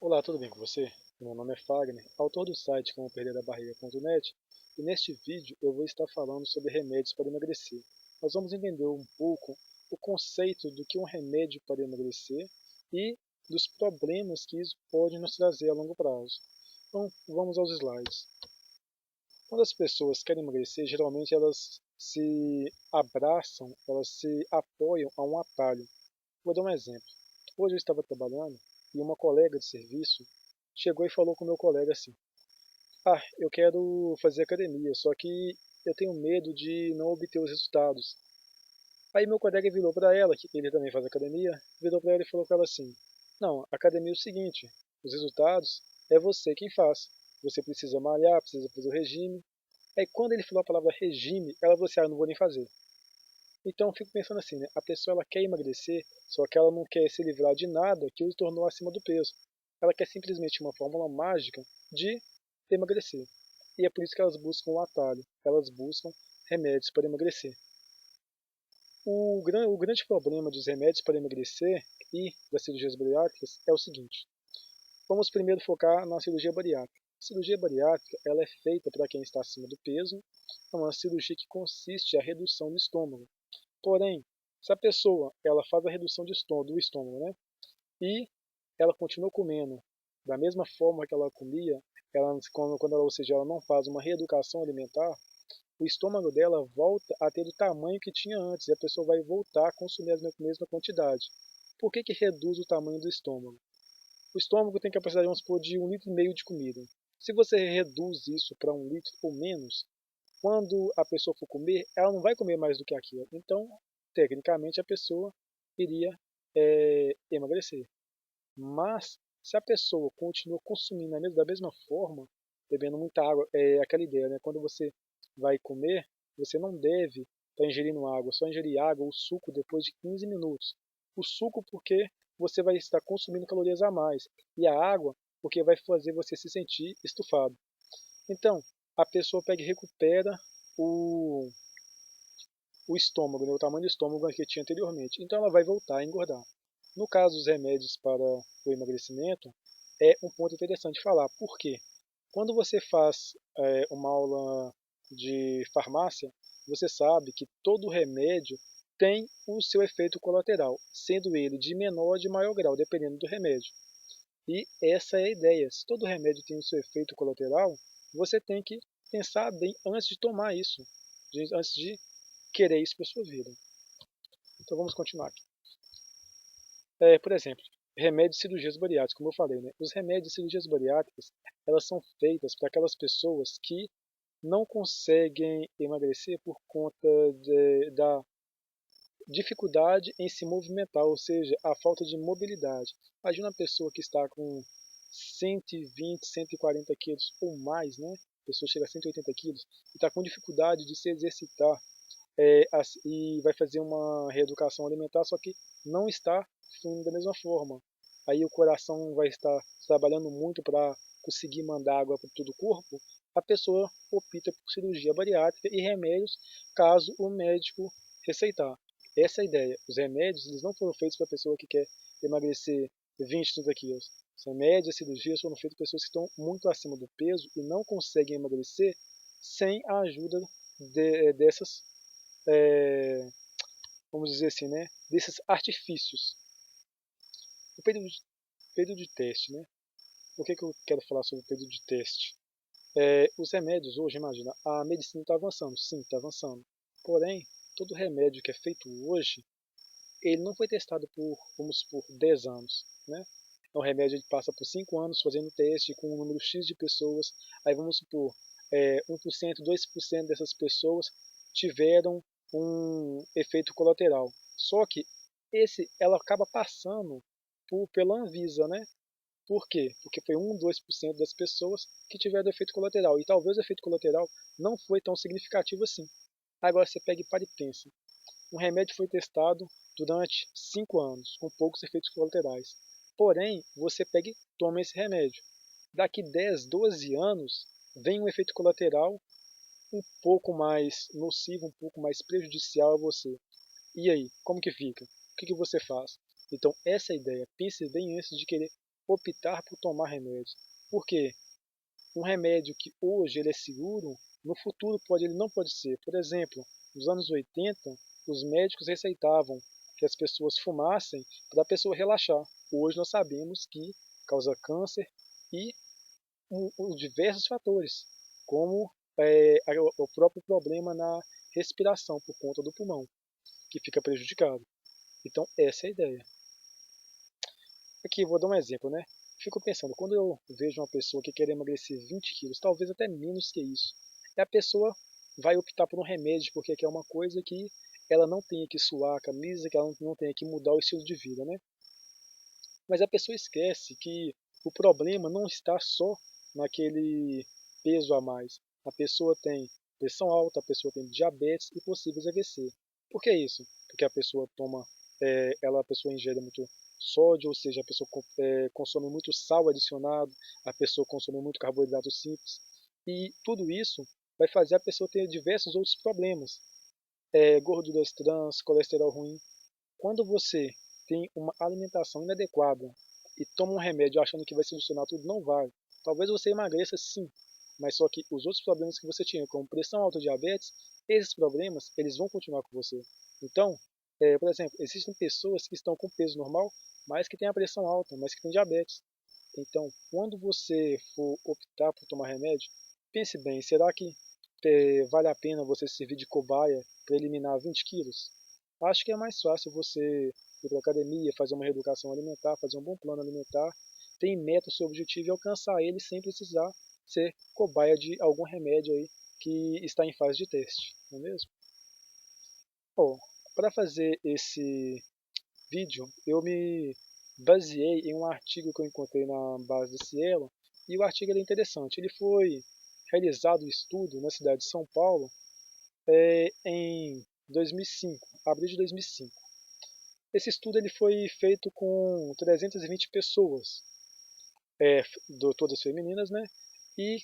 Olá, tudo bem com você? Meu nome é Fagner, autor do site comoperderabarriga.net, e neste vídeo eu vou estar falando sobre remédios para emagrecer. Nós vamos entender um pouco o conceito do que é um remédio para emagrecer e dos problemas que isso pode nos trazer a longo prazo. Então, vamos aos slides. Quando as pessoas querem emagrecer, geralmente elas se abraçam, elas se apoiam a um atalho. Vou dar um exemplo. Hoje eu estava trabalhando e uma colega de serviço chegou e falou com o meu colega assim: "Ah, eu quero fazer academia, só que eu tenho medo de não obter os resultados." Aí meu colega virou para ela, que ele também faz academia, virou para ela e falou para ela assim: "Não, academia é o seguinte, os resultados é você quem faz. Você precisa malhar, precisa fazer o regime." Aí quando ele falou a palavra regime, ela falou assim: "Ah, eu não vou nem fazer." Então eu fico pensando assim, né? A pessoa ela quer emagrecer, só que ela não quer se livrar de nada que o tornou acima do peso. Ela quer simplesmente uma fórmula mágica de emagrecer. E é por isso que elas buscam o atalho, elas buscam remédios para emagrecer. O grande problema dos remédios para emagrecer e das cirurgias bariátricas é o seguinte. Vamos primeiro focar na cirurgia bariátrica. A cirurgia bariátrica ela é feita para quem está acima do peso, é uma cirurgia que consiste na redução do estômago. Porém, se a pessoa ela faz a redução do estômago, né, e ela continua comendo da mesma forma que ela comia, quando ela, ou seja, ela não faz uma reeducação alimentar, o estômago dela volta a ter o tamanho que tinha antes, e a pessoa vai voltar a consumir a mesma quantidade. Por que reduz o tamanho do estômago? O estômago tem capacidade, vamos supor, de 1,5 litro de comida. Se você reduz isso para 1 litro ou menos, quando a pessoa for comer, ela não vai comer mais do que aquilo. Então, tecnicamente, a pessoa iria emagrecer. Mas, se a pessoa continua consumindo da mesma forma, bebendo muita água, é aquela ideia, né? Quando você vai comer, você não deve estar ingerindo água, só ingerir água ou suco depois de 15 minutos. O suco porque você vai estar consumindo calorias a mais, e a água porque vai fazer você se sentir estufado. Então, a pessoa pega e recupera o, o estômago, né, o tamanho do estômago que tinha anteriormente. Então, ela vai voltar a engordar. No caso dos remédios para o emagrecimento, é um ponto interessante falar. Por quê? Quando você faz uma aula de farmácia, você sabe que todo remédio tem o seu efeito colateral, sendo ele de menor ou de maior grau, dependendo do remédio. E essa é a ideia. Se todo remédio tem o seu efeito colateral, você tem que pensar bem antes de tomar isso, antes de querer isso para sua vida. Então vamos continuar aqui. Por exemplo, remédios de cirurgias bariátricas, como eu falei, né? Os remédios de cirurgias bariátricas, elas são feitas para aquelas pessoas que não conseguem emagrecer por conta da dificuldade em se movimentar, ou seja, a falta de mobilidade. Imagina uma pessoa que está com 120, 140 quilos ou mais, né? A pessoa chega a 180 quilos e está com dificuldade de se exercitar e vai fazer uma reeducação alimentar, só que não está fluindo da mesma forma. Aí o coração vai estar trabalhando muito para conseguir mandar água para todo o corpo. A pessoa opta por cirurgia bariátrica e remédios, caso o médico receitar. Essa é a ideia. Os remédios eles não foram feitos para a pessoa que quer emagrecer 20, 30 quilos. Os remédios e cirurgias foram feitos para pessoas que estão muito acima do peso e não conseguem emagrecer sem a ajuda dessas, é, vamos dizer assim, né, desses artifícios. O período de teste, né? Por que eu quero falar sobre o período de teste? Os remédios hoje, imagina, a medicina está avançando, sim, está avançando. Porém, todo remédio que é feito hoje, ele não foi testado por, vamos supor, 10 anos, né? É um remédio que passa por 5 anos fazendo teste com um número X de pessoas. Aí vamos supor, 1%, 2% dessas pessoas tiveram um efeito colateral. Só que ela acaba passando pela Anvisa, né? Por quê? Porque foi 1, 2% das pessoas que tiveram efeito colateral. E talvez o efeito colateral não foi tão significativo assim. Agora você pega e para e pensa. Um remédio foi testado durante 5 anos, com poucos efeitos colaterais. Porém, você pega e toma esse remédio. Daqui 10, 12 anos, vem um efeito colateral um pouco mais nocivo, um pouco mais prejudicial a você. E aí, como que fica? O que você faz? Então, essa é a ideia. Pense bem antes de querer optar por tomar remédio. Por quê? Um remédio que hoje ele é seguro, no futuro ele não pode ser. Por exemplo, nos anos 80, os médicos receitavam que as pessoas fumassem para a pessoa relaxar. Hoje nós sabemos que causa câncer e diversos fatores, como o próprio problema na respiração por conta do pulmão, que fica prejudicado. Então essa é a ideia. Aqui vou dar um exemplo, né? Fico pensando, quando eu vejo uma pessoa que quer emagrecer 20 quilos, talvez até menos que isso, e a pessoa vai optar por um remédio porque quer uma coisa que ela não tenha que suar a camisa, que ela não tenha que mudar o estilo de vida, né? Mas a pessoa esquece que o problema não está só naquele peso a mais. A pessoa tem pressão alta, a pessoa tem diabetes e possíveis AVC. Por que isso? Porque a pessoa a pessoa ingere muito sódio, ou seja, a pessoa consome muito sal adicionado, a pessoa consome muito carboidrato simples. E tudo isso vai fazer a pessoa ter diversos outros problemas. Gorduras trans, colesterol ruim. Quando você tem uma alimentação inadequada e toma um remédio achando que vai solucionar tudo, não vai. Talvez você emagreça sim, mas só que os outros problemas que você tinha, como pressão alta, diabetes, esses problemas eles vão continuar com você. Então, por exemplo, existem pessoas que estão com peso normal, mas que têm a pressão alta, mas que têm diabetes. Então, quando você for optar por tomar remédio, pense bem, será que vale a pena você servir de cobaia para eliminar 20 quilos? Acho que é mais fácil você ir para a academia, fazer uma reeducação alimentar, fazer um bom plano alimentar, ter em meta o seu objetivo e alcançar ele sem precisar ser cobaia de algum remédio aí que está em fase de teste, não é mesmo? Bom, para fazer esse vídeo, eu me baseei em um artigo que eu encontrei na base da Cielo, e o artigo é interessante. Ele foi realizado um estudo na cidade de São Paulo em 2005, abril de 2005. Esse estudo ele foi feito com 320 pessoas, todas femininas, né? E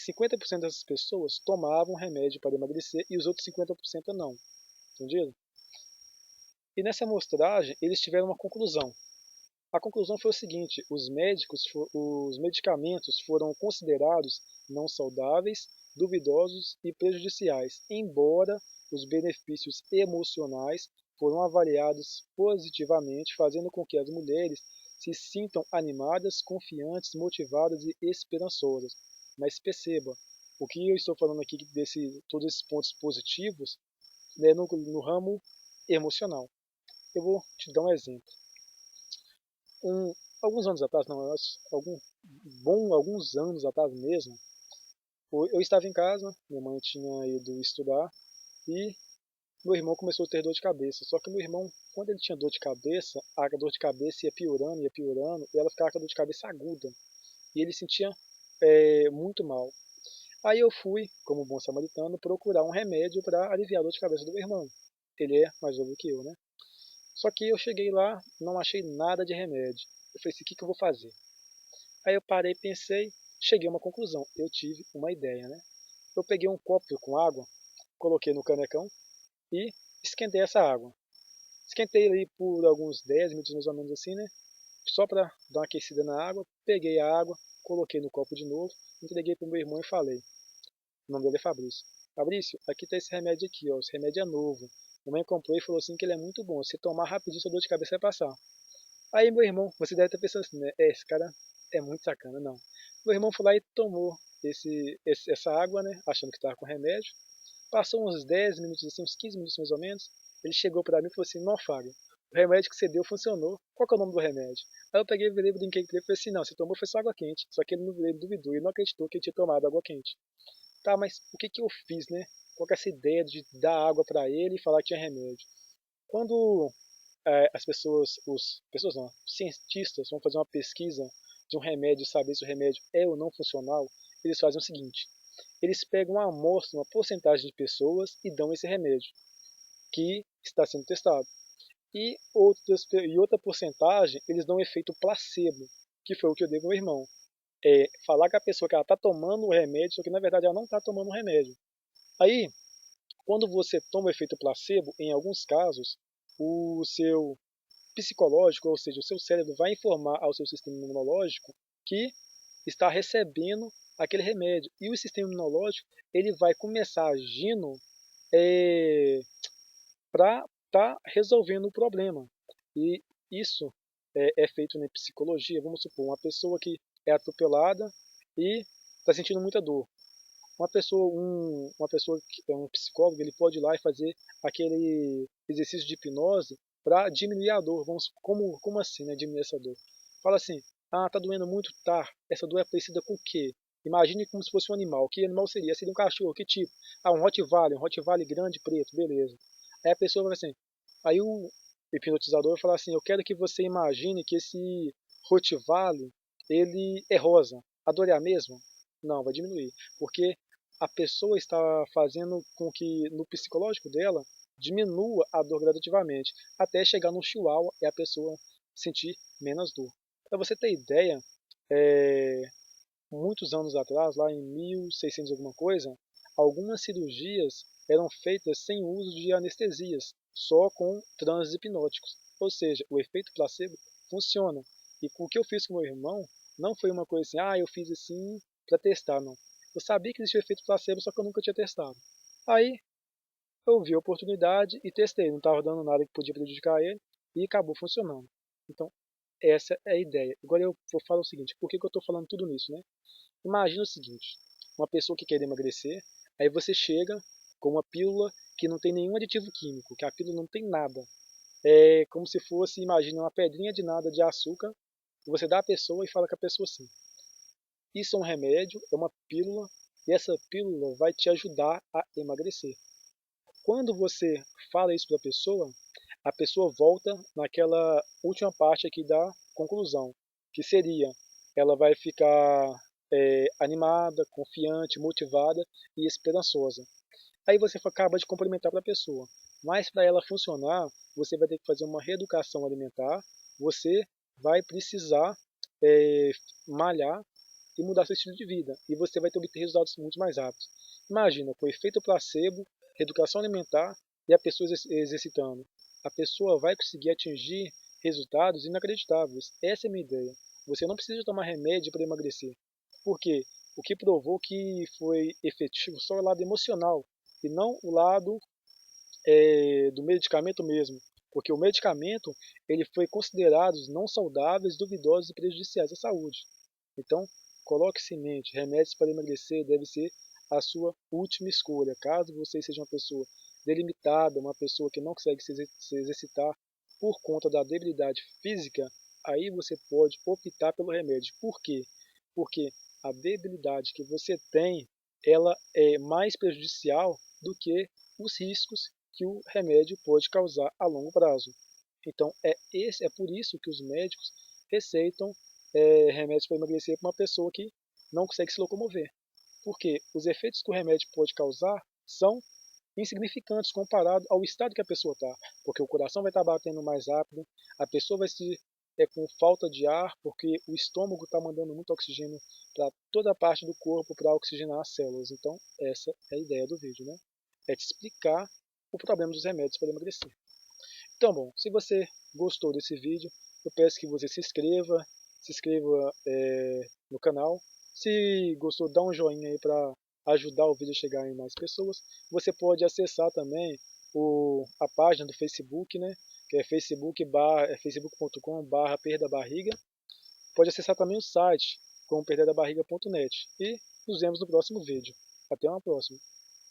50% dessas pessoas tomavam remédio para emagrecer e os outros 50% não. Entendido? E nessa amostragem eles tiveram uma conclusão. A conclusão foi o seguinte: os medicamentos foram considerados não saudáveis, duvidosos e prejudiciais, embora os benefícios emocionais foram avaliados positivamente, fazendo com que as mulheres se sintam animadas, confiantes, motivadas e esperançosas. Mas perceba, o que eu estou falando aqui todos esses pontos positivos é no ramo emocional. Eu vou te dar um exemplo. Alguns anos atrás, não, eu acho, alguns anos atrás mesmo, eu estava em casa, minha mãe tinha ido estudar e meu irmão começou a ter dor de cabeça. Só que meu irmão, quando ele tinha dor de cabeça, a dor de cabeça ia piorando, e ela ficava com a dor de cabeça aguda. E ele sentia muito mal. Aí eu fui, como bom samaritano, procurar um remédio para aliviar a dor de cabeça do meu irmão. Ele é mais novo que eu, né? Só que eu cheguei lá, não achei nada de remédio. Eu falei assim, o que eu vou fazer? Aí eu parei, pensei, cheguei a uma conclusão. Eu tive uma ideia, né? Eu peguei um copo com água, coloquei no canecão e esquentei essa água. Esquentei ali por alguns 10 minutos mais ou menos assim, né? Só para dar uma aquecida na água. Peguei a água, coloquei no copo de novo, entreguei para o meu irmão e falei. O nome dele é Fabrício. Fabrício, aqui tá esse remédio aqui, ó. Esse remédio é novo. Minha mãe comprou e falou assim que ele é muito bom. Se tomar rapidinho, sua dor de cabeça vai passar. Aí meu irmão, você deve estar pensando assim, né? Esse cara é muito sacana, não. Meu irmão foi lá e tomou essa água, né? Achando que estava com remédio. Passou uns 10 minutos, assim, uns 15 minutos mais ou menos. Ele chegou para mim e falou assim, não, Fábio, o remédio que você deu funcionou. Qual que é o nome do remédio? Aí eu peguei, virei, brinquei com ele e falei assim, não, você tomou foi só água quente. Só que ele duvidou e não acreditou que ele tinha tomado água quente. Tá, mas o que que eu fiz, né? Qual que é essa ideia de dar água para ele e falar que tinha remédio? Quando as pessoas não, os cientistas vão fazer uma pesquisa de um remédio, saber se o remédio é ou não funcional, eles fazem o seguinte: eles pegam uma amostra, uma porcentagem de pessoas e dão esse remédio que está sendo testado. E outra porcentagem eles dão um efeito placebo, que foi o que eu dei para o meu irmão. Falar com a pessoa que ela está tomando o remédio, só que na verdade ela não está tomando o remédio. Aí, quando você toma o efeito placebo, em alguns casos, o seu psicológico, ou seja, o seu cérebro vai informar ao seu sistema imunológico que está recebendo aquele remédio. E o sistema imunológico ele vai começar agindo para estar resolvendo o problema. E isso é feito na psicologia. Vamos supor, uma pessoa que é atropelada e está sentindo muita dor. Uma pessoa que é um psicólogo, ele pode ir lá e fazer aquele exercício de hipnose para diminuir a dor. Como assim, né, diminuir essa dor? Fala assim, tá doendo muito? Tá. Essa dor é parecida com o quê? Imagine como se fosse um animal. Que animal seria? Seria um cachorro, que tipo? Um Rottweiler grande, preto, beleza. Aí a pessoa vai assim, aí o hipnotizador vai falar assim, eu quero que você imagine que esse Rottweiler, ele é rosa. A dor é a mesma? Não, vai diminuir. Porque a pessoa está fazendo com que no psicológico dela diminua a dor gradativamente, até chegar no chihuahua e a pessoa sentir menos dor. Para você ter ideia, é, muitos anos atrás, lá em 1600 alguma coisa, algumas cirurgias eram feitas sem uso de anestesias, só com transes hipnóticos. Ou seja, o efeito placebo funciona. E o que eu fiz com meu irmão não foi uma coisa assim, eu fiz assim para testar, não. Eu sabia que existia o efeito placebo, só que eu nunca tinha testado. Aí eu vi a oportunidade e testei. Não estava dando nada que podia prejudicar ele e acabou funcionando. Então, essa é a ideia. Agora eu vou falar o seguinte, por que eu estou falando tudo nisso, né? Imagina o seguinte, uma pessoa que quer emagrecer, aí você chega com uma pílula que não tem nenhum aditivo químico, que a pílula não tem nada. É como se fosse, imagina, uma pedrinha de nada de açúcar, que você dá à pessoa e fala com a pessoa assim, isso é um remédio, é uma pílula, e essa pílula vai te ajudar a emagrecer. Quando você fala isso para a pessoa volta naquela última parte aqui da conclusão, que seria, ela vai ficar animada, confiante, motivada e esperançosa. Aí você acaba de complementar para a pessoa. Mas para ela funcionar, você vai ter que fazer uma reeducação alimentar, você vai precisar é, malhar e mudar seu estilo de vida. E você vai ter obter resultados muito mais rápidos. Imagina, com efeito placebo, reeducação alimentar e a pessoa exercitando. A pessoa vai conseguir atingir resultados inacreditáveis. Essa é a minha ideia. Você não precisa tomar remédio para emagrecer. Por quê? O que provou que foi efetivo só o lado emocional e não o lado do medicamento mesmo. Porque o medicamento ele foi considerado não saudáveis, duvidosos e prejudiciais à saúde. Então, coloque-se em mente, remédios para emagrecer deve ser a sua última escolha. Caso você seja uma pessoa delimitada, uma pessoa que não consegue se exercitar por conta da debilidade física, aí você pode optar pelo remédio. Por quê? Porque a debilidade que você tem, ela é mais prejudicial do que os riscos que o remédio pode causar a longo prazo. Então, é por isso que os médicos receitam remédios para emagrecer para uma pessoa que não consegue se locomover. Porque os efeitos que o remédio pode causar são insignificantes comparado ao estado que a pessoa está. Porque o coração vai estar batendo mais rápido, a pessoa vai se com falta de ar, porque o estômago está mandando muito oxigênio para toda a parte do corpo para oxigenar as células. Então, essa é a ideia do vídeo, né? É te explicar o problema dos remédios para emagrecer. Então, bom, se você gostou desse vídeo, eu peço que você se inscreva no canal. Se gostou, dá um joinha aí para ajudar o vídeo a chegar em mais pessoas. Você pode acessar também a página do Facebook, né? Que é facebook.com/perdabarriga. Pode acessar também o site como perdedabarriga.net. E nos vemos no próximo vídeo. Até uma próxima.